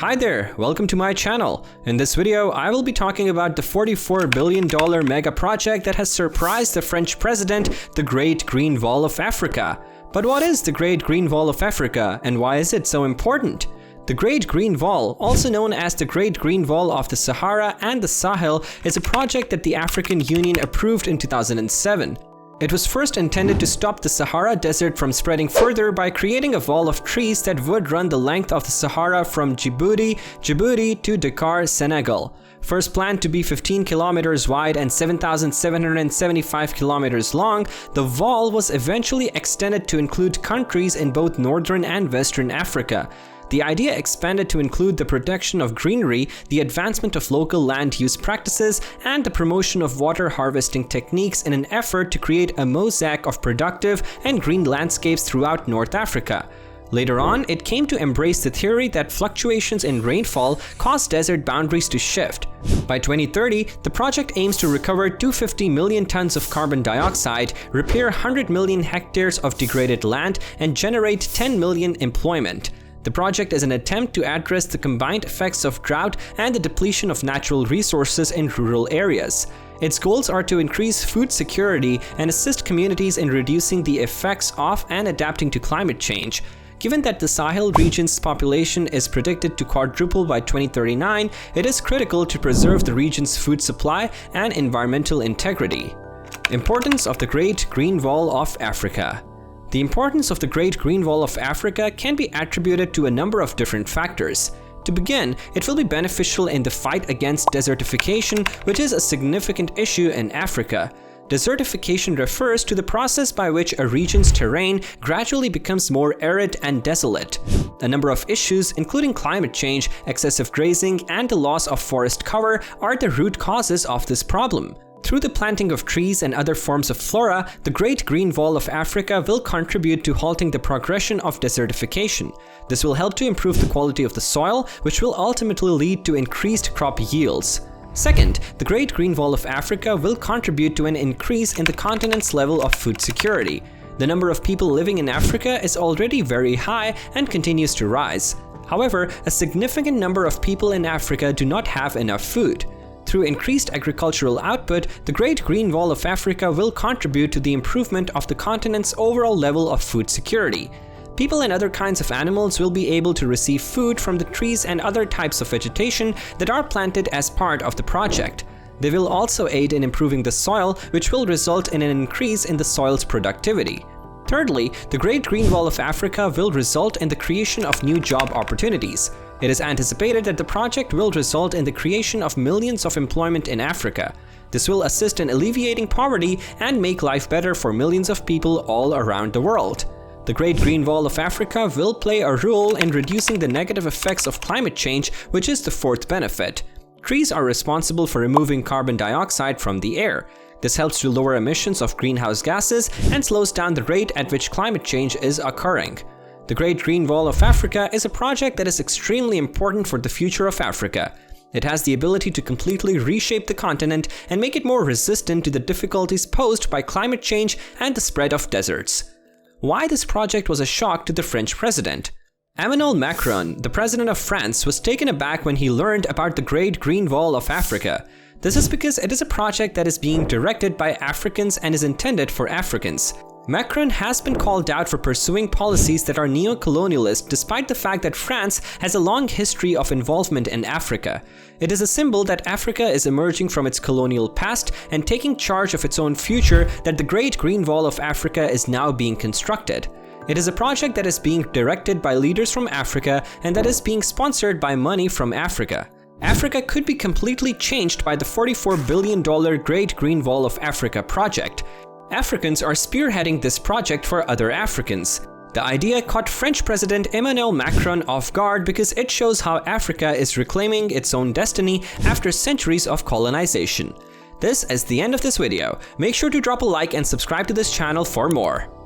Hi there, welcome to my channel. In this video, I will be talking about the $44 billion mega project that has surprised the French president, the Great Green Wall of Africa. But what is the Great Green Wall of Africa and why is it so important? The Great Green Wall, also known as the Great Green Wall of the Sahara and the Sahel, is a project that the African Union approved in 2007. It was first intended to stop the Sahara Desert from spreading further by creating a wall of trees that would run the length of the Sahara from Djibouti to Dakar, Senegal. First planned to be 15 kilometers wide and 7,775 kilometers long, the wall was eventually extended to include countries in both northern and western Africa. The idea expanded to include the protection of greenery, the advancement of local land use practices, and the promotion of water harvesting techniques in an effort to create a mosaic of productive and green landscapes throughout North Africa. Later on, it came to embrace the theory that fluctuations in rainfall cause desert boundaries to shift. By 2030, the project aims to recover 250 million tons of carbon dioxide, repair 100 million hectares of degraded land, and generate 10 million employment. The project is an attempt to address the combined effects of drought and the depletion of natural resources in rural areas. Its goals are to increase food security and assist communities in reducing the effects of and adapting to climate change. Given that the Sahel region's population is predicted to quadruple by 2039, it is critical to preserve the region's food supply and environmental integrity. Importance of the Great Green Wall of Africa. The importance of the Great Green Wall of Africa can be attributed to a number of different factors. To begin, it will be beneficial in the fight against desertification, which is a significant issue in Africa. Desertification refers to the process by which a region's terrain gradually becomes more arid and desolate. A number of issues, including climate change, excessive grazing, and the loss of forest cover, are the root causes of this problem. Through the planting of trees and other forms of flora, the Great Green Wall of Africa will contribute to halting the progression of desertification. This will help to improve the quality of the soil, which will ultimately lead to increased crop yields. Second, the Great Green Wall of Africa will contribute to an increase in the continent's level of food security. The number of people living in Africa is already very high and continues to rise. However, a significant number of people in Africa do not have enough food. Through increased agricultural output, the Great Green Wall of Africa will contribute to the improvement of the continent's overall level of food security. People and other kinds of animals will be able to receive food from the trees and other types of vegetation that are planted as part of the project. They will also aid in improving the soil, which will result in an increase in the soil's productivity. Thirdly, the Great Green Wall of Africa will result in the creation of new job opportunities. It is anticipated that the project will result in the creation of millions of employment in Africa. This will assist in alleviating poverty and make life better for millions of people all around the world. The Great Green Wall of Africa will play a role in reducing the negative effects of climate change, which is the fourth benefit. Trees are responsible for removing carbon dioxide from the air. This helps to lower emissions of greenhouse gases and slows down the rate at which climate change is occurring. The Great Green Wall of Africa is a project that is extremely important for the future of Africa. It has the ability to completely reshape the continent and make it more resistant to the difficulties posed by climate change and the spread of deserts. Why this project was a shock to the French president? Emmanuel Macron, the president of France, was taken aback when he learned about the Great Green Wall of Africa. This is because it is a project that is being directed by Africans and is intended for Africans. Macron has been called out for pursuing policies that are neo-colonialist despite the fact that France has a long history of involvement in Africa. It is a symbol that Africa is emerging from its colonial past and taking charge of its own future that the Great Green Wall of Africa is now being constructed. It is a project that is being directed by leaders from Africa and that is being sponsored by money from Africa. Africa could be completely changed by the $44 billion Great Green Wall of Africa project. Africans are spearheading this project for other Africans. The idea caught French President Emmanuel Macron off guard because it shows how Africa is reclaiming its own destiny after centuries of colonization. This is the end of this video. Make sure to drop a like and subscribe to this channel for more.